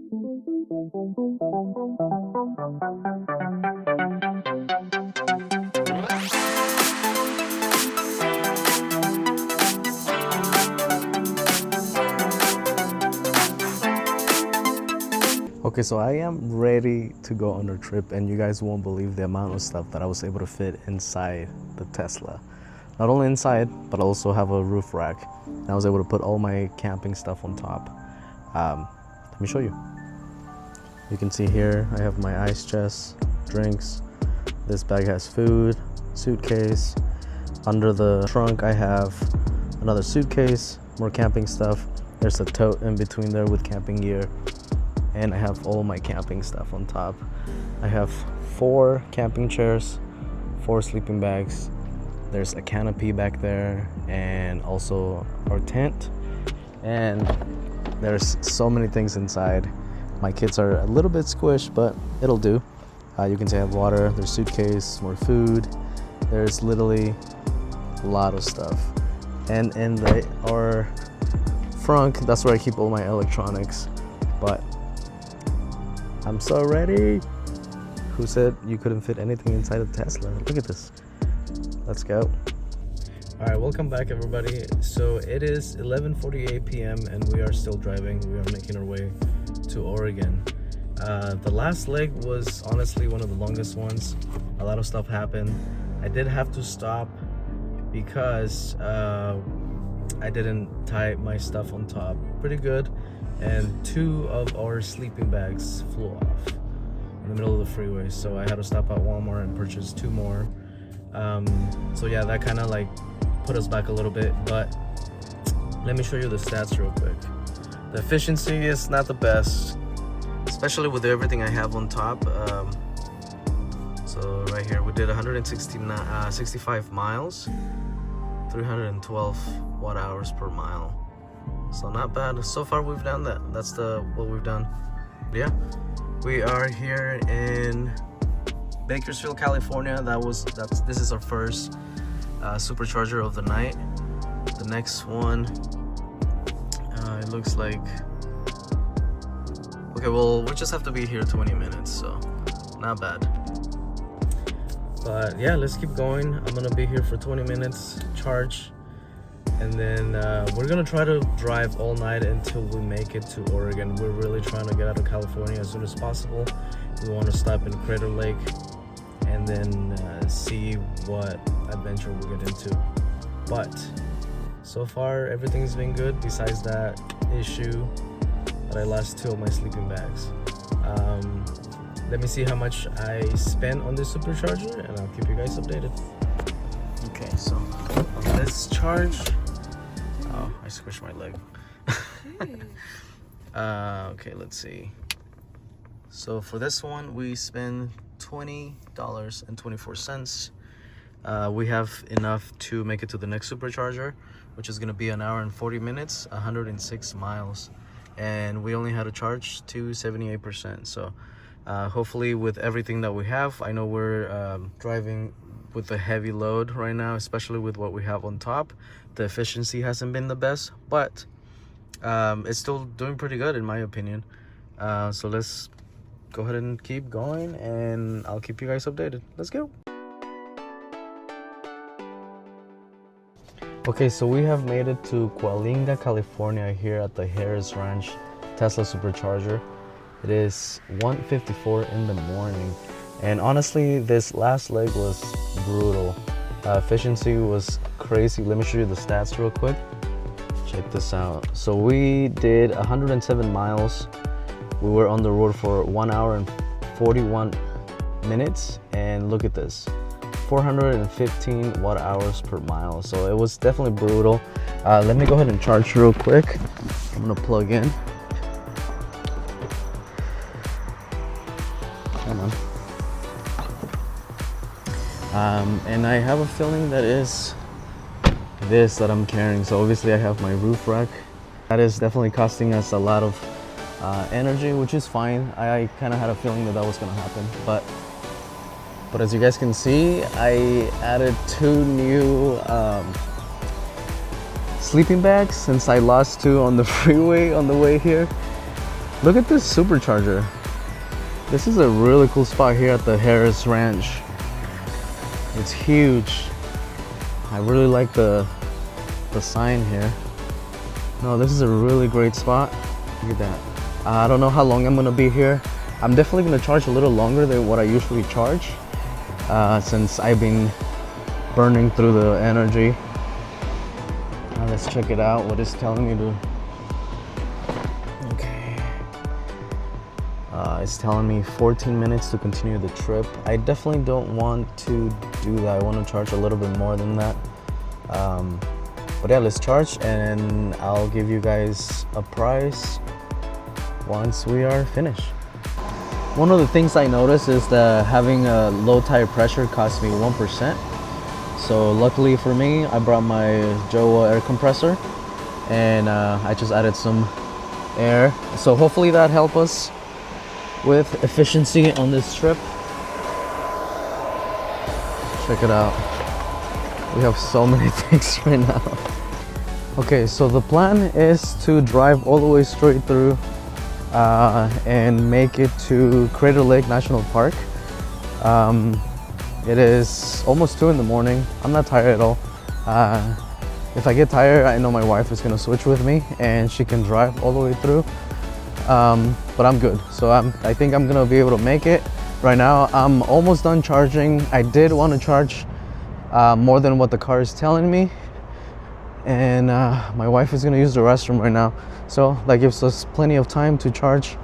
Okay, so I am ready to go on a trip, and you guys won't believe the amount of stuff that I was able to fit inside the Tesla. Not only inside, but I also have a roof rack. And I was able to put all my camping stuff on top. Let me show you. You can see here, I have my ice chest, drinks. This bag has food, suitcase. Under the trunk, I have another suitcase, more camping stuff. There's a tote in between there with camping gear. And I have all my camping stuff on top. I have 4 camping chairs, 4 sleeping bags. There's a canopy back there, and also our tent. And there's so many things inside. My kids are a little bit squished, but it'll do. You can see I have water, there's suitcase, more food. There's literally a lot of stuff. And in our front, that's where I keep all my electronics. But I'm so ready. Who said you couldn't fit anything inside a Tesla? Look at this. Let's go. All right, welcome back everybody. So it is 11:48 p.m. and we are still driving. We are making our way to Oregon. The last leg was honestly one of the longest ones. A lot of stuff happened. I did have to stop because I didn't tie my stuff on top pretty good. And 2 of our sleeping bags flew off in the middle of the freeway, so I had to stop at Walmart and purchase 2 more. So yeah, that kind of like put us back a little bit, but let me show you the stats real quick. The efficiency is not the best, especially with everything I have on top. So right here we did 65 miles, 312 watt hours per mile. So not bad. So far we've done that. That's what we've done. Yeah, we are here in Bakersfield, California. This is our first supercharger of the night. The next one, it looks like. Okay, well we just have to be here 20 minutes, so not bad. But yeah, let's keep going. I'm gonna be here for 20 minutes, charge. And then we're gonna try to drive all night until we make it to Oregon. We're really trying to get out of California as soon as possible. We want to stop in Crater Lake and then see what adventure we'll get into. But so far everything's been good besides that issue that I lost 2 of my sleeping bags. Let me see how much I spent on this supercharger and I'll keep you guys updated. Okay, so on this charge, oh, I squished my leg. Okay, let's see. So for this one, we spend $20.24. We have enough to make it to the next supercharger, which is gonna be 1 hour and 40 minutes, 106 miles. And we only had to charge to 78%. So hopefully with everything that we have, I know we're driving with a heavy load right now, especially with what we have on top. The efficiency hasn't been the best, but it's still doing pretty good in my opinion. So let's go ahead and keep going and I'll keep you guys updated. Let's go. Okay, so we have made it to Coalinga, California here at the Harris Ranch Tesla supercharger. It is 1:54 in the morning. And honestly, this last leg was brutal. Efficiency was crazy. Let me show you the stats real quick. Check this out. So we did 107 miles. We were on the road for 1 hour and 41 minutes. And look at this, 415 watt hours per mile. So it was definitely brutal. Let me go ahead and charge real quick. I'm gonna plug in. Come on. And I have a feeling that is this that I'm carrying. So obviously I have my roof rack. That is definitely costing us a lot of energy, which is fine. I kind of had a feeling that was going to happen, but as you guys can see, I added 2 new sleeping bags since I lost 2 on the freeway on the way here. Look at this supercharger. This is a really cool spot here at the Harris Ranch. It's huge. I really like the sign here. No, this is a really great spot. Look at that. I don't know how long I'm gonna be here. I'm definitely gonna charge a little longer than what I usually charge, since I've been burning through the energy. Now let's check it out, what it's telling me to. Okay. It's telling me 14 minutes to continue the trip. I definitely don't want to do that. I want to charge a little bit more than that. But yeah, let's charge and I'll give you guys a price once we are finished. One of the things I noticed is that having a low tire pressure costs me 1%. So luckily for me, I brought my Jowa air compressor and I just added some air. So hopefully that helps us with efficiency on this trip. Check it out. We have so many things right now. Okay, so the plan is to drive all the way straight through and make it to Crater Lake National Park. It is almost 2 in the morning. I'm not tired at all. If I get tired, I know my wife is gonna switch with me and she can drive all the way through. But I'm good. So I think I'm gonna be able to make it. Right now, I'm almost done charging. I did want to charge more than what the car is telling me. And my wife is gonna use the restroom right now. So that gives us plenty of time to charge,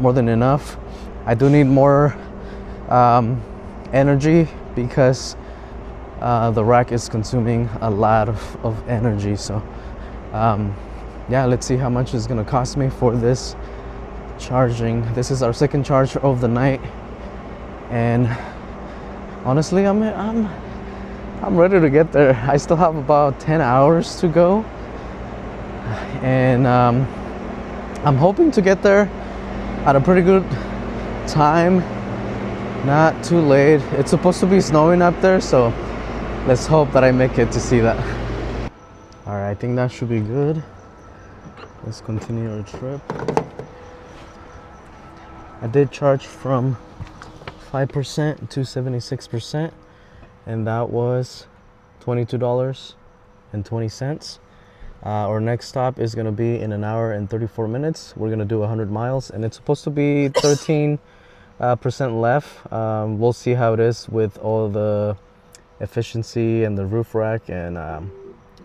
more than enough. I do need more energy because the rack is consuming a lot of energy. So yeah, let's see how much it's gonna cost me for this charging. This is our second charge of the night, and honestly, I'm ready to get there. I still have about 10 hours to go, and I'm hoping to get there at a pretty good time, not too late. It's supposed to be snowing up there, so let's hope that I make it to see that. All right, I think that should be good. Let's continue our trip. I did charge from 5% to 76%, and that was $22.20. Our next stop is gonna be in 1 hour and 34 minutes. We're gonna do 100 miles, and it's supposed to be 13% left. We'll see how it is with all the efficiency and the roof rack, and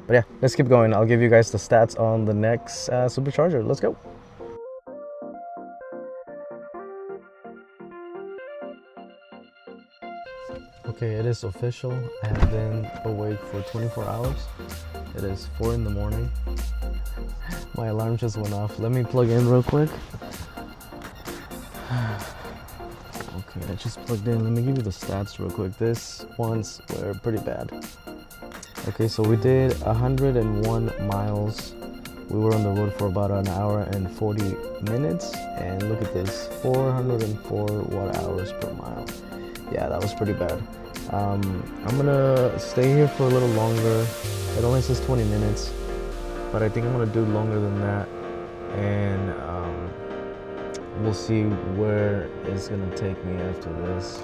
but yeah, let's keep going. I'll give you guys the stats on the next supercharger. Let's go. Okay, it is official. I have been awake for 24 hours. It is 4 in the morning. My alarm just went off. Let me plug in real quick. Okay, I just plugged in. Let me give you the stats real quick. This ones were pretty bad. Okay, so we did 101 miles. We were on the road for about 1 hour and 40 minutes. And look at this, 404 watt hours per mile. Yeah, that was pretty bad. I'm gonna stay here for a little longer. It only says 20 minutes, but I think I'm gonna do longer than that. And we'll see where it's gonna take me after this.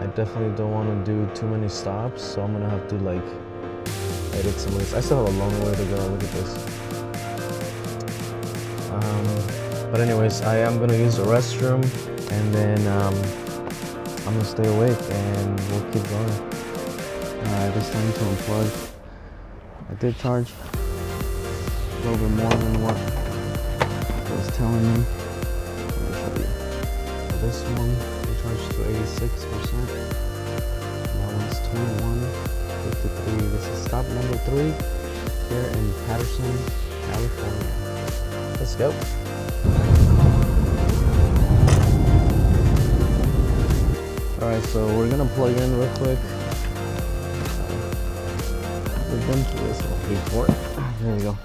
I definitely don't want to do too many stops, so I'm gonna have to like edit some of this. I still have a long way to go. Look at this. But anyways, I am gonna use the restroom, and then I'm gonna stay awake and we'll keep going. Alright, it's time to unplug. I did charge a little bit more than what it was telling me. Let me show you. This one, we charged to 86%. That one's 21.53. This is stop number 3 here in Patterson, California. Let's go. Alright, so we're gonna plug in real quick. We've been through this one before. There we go.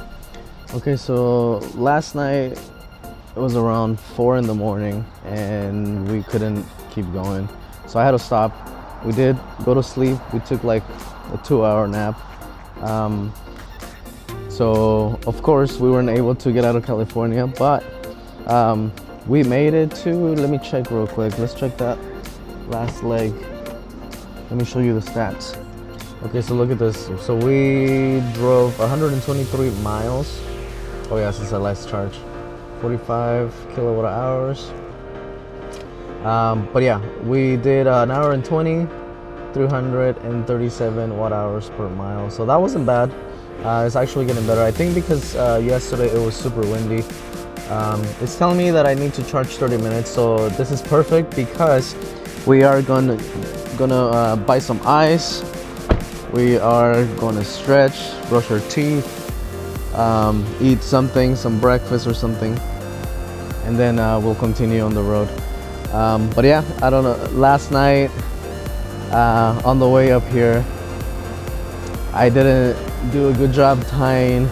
Okay, so last night it was around 4 in the morning and we couldn't keep going. So I had to stop. We did go to sleep. We took like a 2-hour nap. So of course we weren't able to get out of California, but We made it to, let me check real quick. Let's check that last leg. Let me show you the stats. Okay, so look at this. So we drove 123 miles. Oh yeah, since I last charged. 45 kilowatt hours. But yeah, we did an hour and 20, 337 watt hours per mile. So that wasn't bad. It's actually getting better. I think because yesterday it was super windy. It's telling me that I need to charge 30 minutes. So this is perfect because we are gonna buy some ice. We are gonna stretch, brush our teeth, eat something, some breakfast or something, and then we'll continue on the road. But yeah, I don't know, last night on the way up here I didn't do a good job tying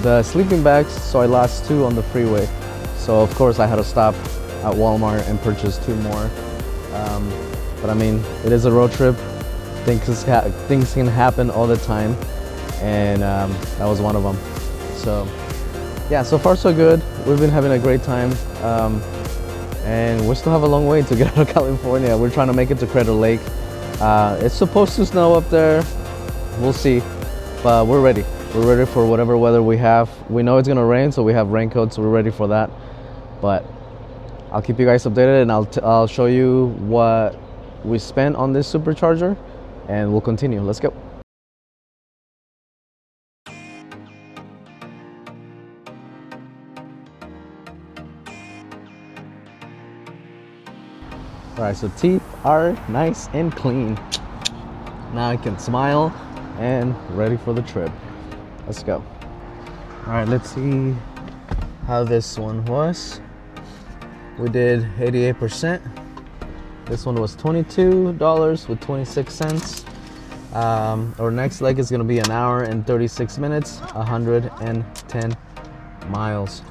the sleeping bags, so I lost 2 on the freeway. So of course I had to stop at Walmart and purchase 2 more. But I mean, it is a road trip. Things can happen all the time, and that was one of them. So yeah, so far so good. We've been having a great time, and we still have a long way to get out of California. We're trying to make it to Crater Lake. It's supposed to snow up there. We'll see, but we're ready. We're ready for whatever weather we have. We know it's gonna rain, so we have raincoats, so we're ready for that. But I'll keep you guys updated, and I'll show you what we spent on this supercharger, and we'll continue. Let's go. All right, so teeth are nice and clean. Now I can smile and ready for the trip. Let's go. All right, let's see how this one was. We did 88%. This one was $22 with 26 cents. Our next leg is gonna be an hour and 36 minutes, 110 miles.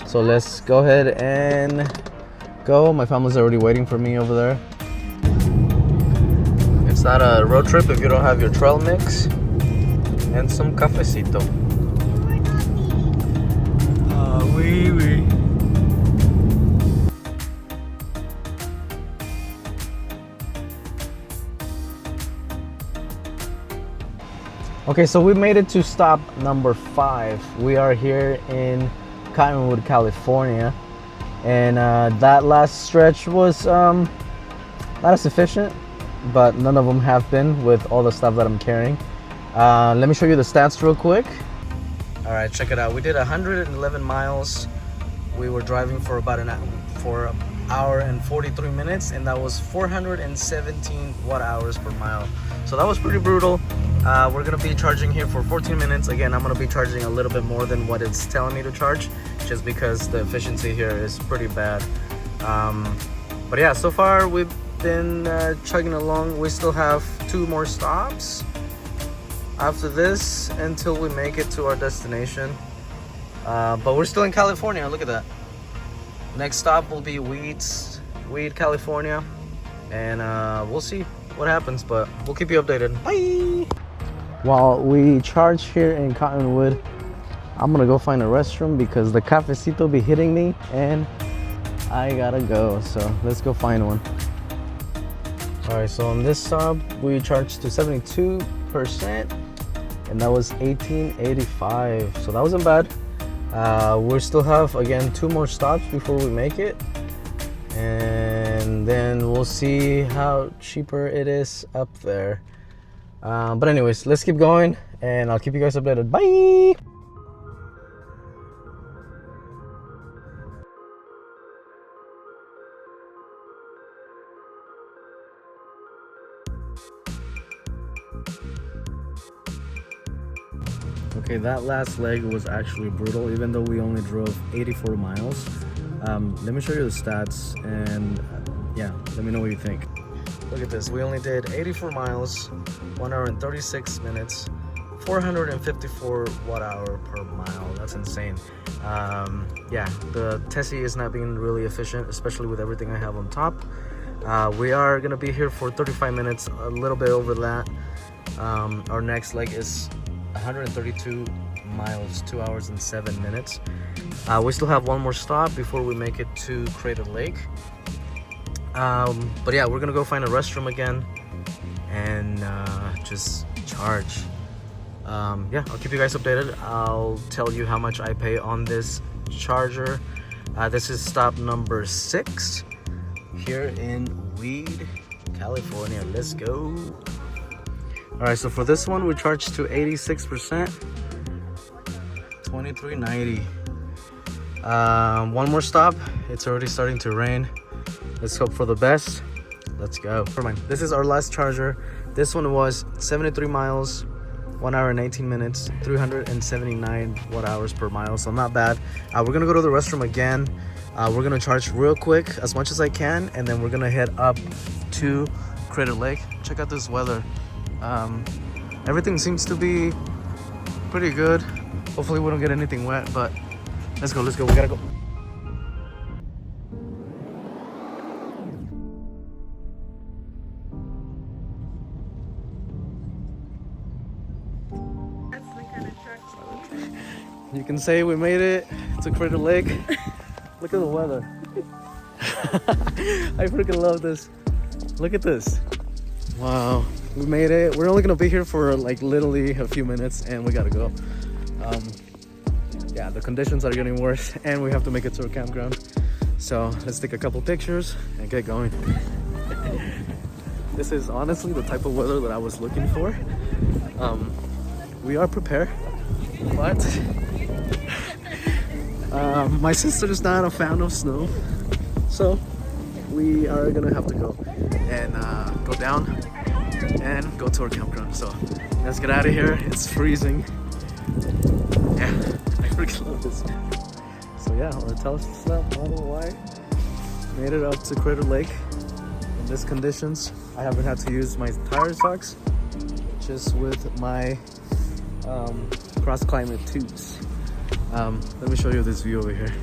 So let's go ahead and go. My family's already waiting for me over there. It's not a road trip if you don't have your trail mix and some cafecito. Oui. Okay, so we made it to stop number 5. We are here in Cottonwood, California, and that last stretch was not as efficient, but none of them have been with all the stuff that I'm carrying. Let me show you the stats real quick. All right, check it out. We did 111 miles. We were driving for about an hour and 43 minutes, and that was 417 watt hours per mile. So that was pretty brutal. We're gonna be charging here for 14 minutes. Again, I'm gonna be charging a little bit more than what it's telling me to charge, just because the efficiency here is pretty bad. But yeah, so far we've been chugging along. We still have 2 more stops after this until we make it to our destination. But we're still in California. Look at that. Next stop will be Weed, California, and we'll see what happens, but we'll keep you updated. Bye. While we charge here in Cottonwood, I'm gonna go find a restroom because the cafecito be hitting me and I gotta go. So let's go find one. All right, so on this stop we charged to 72%, and that was $18.85. So that wasn't bad. We still have, again, 2 more stops before we make it, and then we'll see how cheaper it is up there. But anyways, let's keep going, and I'll keep you guys updated. Bye. Okay, that last leg was actually brutal, even though we only drove 84 miles. Let me show you the stats, and yeah, let me know what you think. Look at this. We only did 84 miles, 1 hour and 36 minutes, 454 watt hour per mile. That's insane. Yeah, the Tessie is not being really efficient, especially with everything I have on top. We are gonna be here for 35 minutes, a little bit over that. Our next leg is 132 miles, 2 hours and 7 minutes. We still have one more stop before we make it to Crater Lake. But yeah, we're gonna go find a restroom again and just charge. Yeah, I'll keep you guys updated. I'll tell you how much I pay on this charger. This is stop number 6 here in Weed, California. Let's go. All right, so for this one, we charged to 86%, $23.90. One more stop. It's already starting to rain. Let's hope for the best. Let's go. Never mind. This is our last charger. This one was 73 miles, 1 hour and 18 minutes, 379 watt hours per mile, so not bad. We're gonna go to the restroom again. We're gonna charge real quick, as much as I can, and then we're gonna head up to Crater Lake. Check out this weather. Everything seems to be pretty good. Hopefully we don't get anything wet, but let's go, we gotta go. You can say we made it to Crater Lake. Look at the weather. I freaking love this. Look at this. Wow, we made it. We're only gonna be here for like literally a few minutes and we gotta go. Yeah, the conditions are getting worse and we have to make it to a campground. So let's take a couple pictures and get going. This is honestly the type of weather that I was looking for. We are prepared, but my sister is not a fan of snow, so we are gonna have to go and go down and go to our campground. So let's get out of here. It's freezing. Yeah, I freaking love this. So yeah, our Tesla Model Y made it up to Crater Lake in these conditions. I haven't had to use my tire socks, just with my cross climate tubes. Let me show you this view over here.